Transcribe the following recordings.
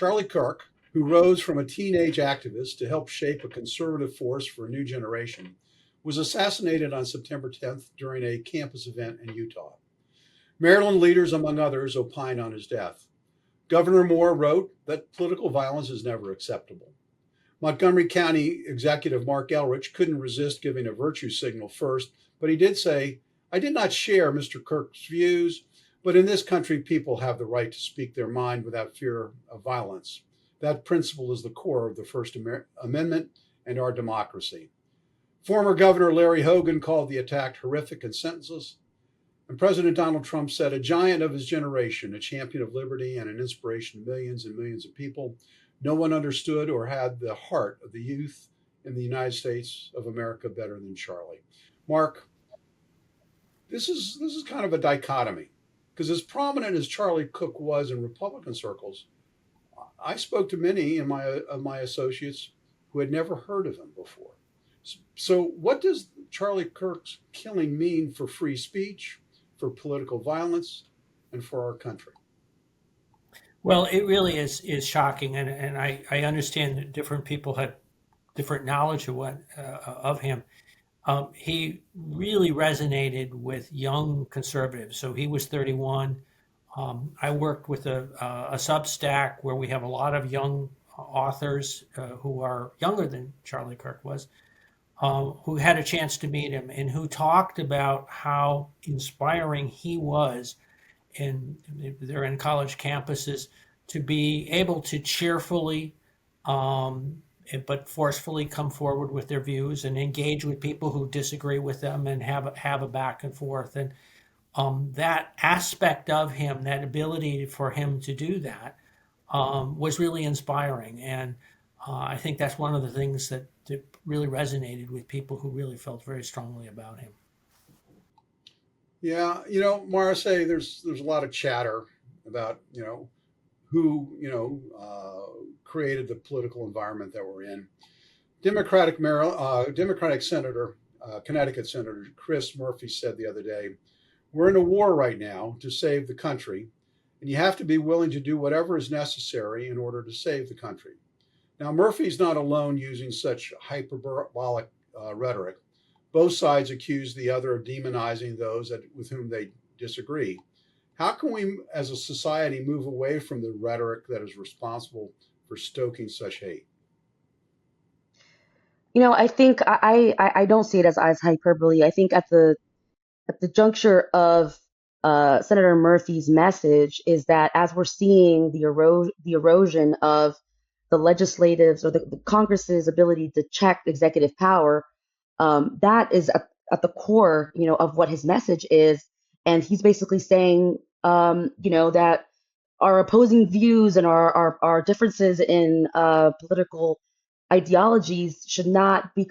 Charlie Kirk, who rose from a teenage activist to help shape a conservative force for a new generation, was assassinated on September 10th during a campus event in Utah. Maryland leaders, among others, opined on his death. Governor Moore wrote that political violence is never acceptable. Montgomery County Executive Mark Elrich couldn't resist giving a virtue signal first, but he did say, "I did not share Mr. Kirk's views, but in this country, people have the right to speak their mind without fear of violence. That principle is the core of the First Amendment and our democracy." Former Governor Larry Hogan called the attack horrific and senseless. And President Donald Trump said, "A giant of his generation, a champion of liberty and an inspiration to millions and millions of people. No one understood or had the heart of the youth in the United States of America better than Charlie." Mark, this is kind of a dichotomy, because as prominent as Charlie Kirk was in Republican circles, I spoke to many of my associates who had never heard of him before. So what does Charlie Kirk's killing mean for free speech, for political violence, and for our country? Well, it really is shocking, and I understand that different people had different knowledge of him. He really resonated with young conservatives. So he was 31. I worked with a Substack where we have a lot of young authors who are younger than Charlie Kirk was, who had a chance to meet him and who talked about how inspiring he was. And they're in college campuses, to be able to cheerfully but forcefully come forward with their views and engage with people who disagree with them and have a back and forth. And that aspect of him, that ability for him to do that, was really inspiring. And I think that's one of the things that really resonated with people who really felt very strongly about him. Yeah, Marice, there's a lot of chatter about who created the political environment that we're in. Democratic Senator, Connecticut Senator Chris Murphy said the other day, "We're in a war right now to save the country, and you have to be willing to do whatever is necessary in order to save the country." Now, Murphy's not alone using such hyperbolic rhetoric. Both sides accuse the other of demonizing those with whom they disagree. How can we, as a society, move away from the rhetoric that is responsible for stoking such hate? I think I don't see it as hyperbole. I think at the juncture of Senator Murphy's message is that as we're seeing the erosion of the legislative's or the Congress's ability to check executive power, that is at the core, of what his message is. And he's basically saying, that our opposing views and our differences in political ideologies should not be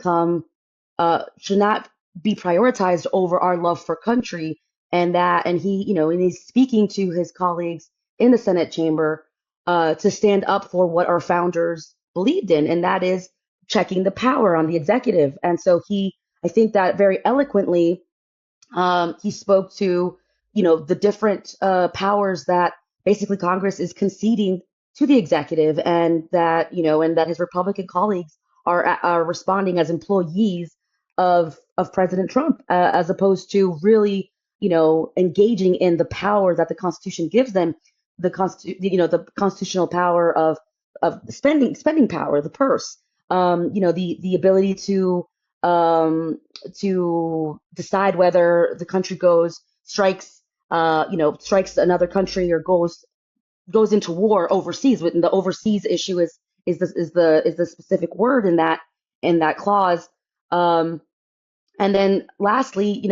prioritized over our love for country. And he's speaking to his colleagues in the Senate chamber to stand up for what our founders believed in, and that is checking the power on the executive. And so I think that very eloquently, he spoke to, the different powers that basically Congress is conceding to the executive, and that, and that his Republican colleagues are responding as employees of President Trump, as opposed to really, engaging in the power that the Constitution gives them, the constitutional power of spending power, the purse, the ability to decide whether the country strikes another country or goes into war overseas. And the overseas issue is the specific word in that clause. And then lastly,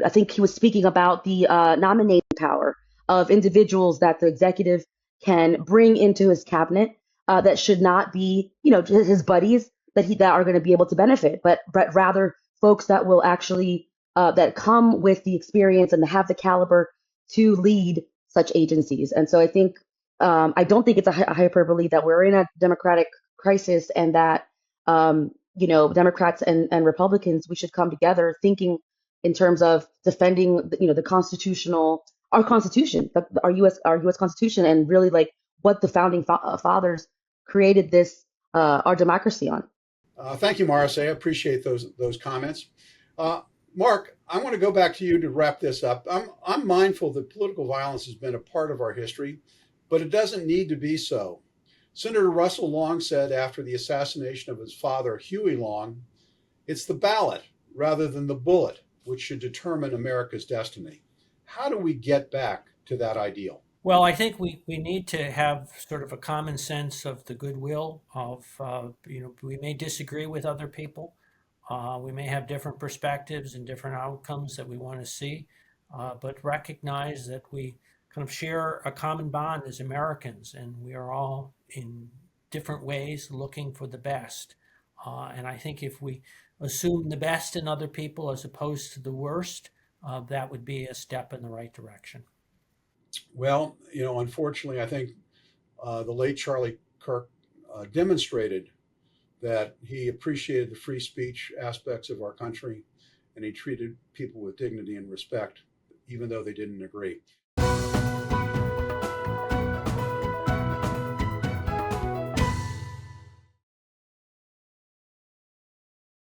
I think he was speaking about the nominating power of individuals that the executive can bring into his cabinet, that should not be, his buddies that are going to be able to benefit, but rather folks that will actually that come with the experience and have the caliber to lead such agencies. And so I think I don't think it's a hyperbole that we're in a democratic crisis, and that Democrats and Republicans, we should come together thinking in terms of defending our Constitution, our U.S. Constitution, and really what the founding fathers created this our democracy on. Thank you, Marice. I appreciate those comments. Mark, I want to go back to you to wrap this up. I'm mindful that political violence has been a part of our history, but it doesn't need to be so. Senator Russell Long said after the assassination of his father, Huey Long, it's the ballot rather than the bullet which should determine America's destiny. How do we get back to that ideal? Well, I think we need to have sort of a common sense of the goodwill of, we may disagree with other people. We may have different perspectives and different outcomes that we want to see, but recognize that we kind of share a common bond as Americans, and we are all in different ways looking for the best. And I think if we assume the best in other people as opposed to the worst, that would be a step in the right direction. Well, unfortunately, I think the late Charlie Kirk demonstrated that he appreciated the free speech aspects of our country, and he treated people with dignity and respect, even though they didn't agree.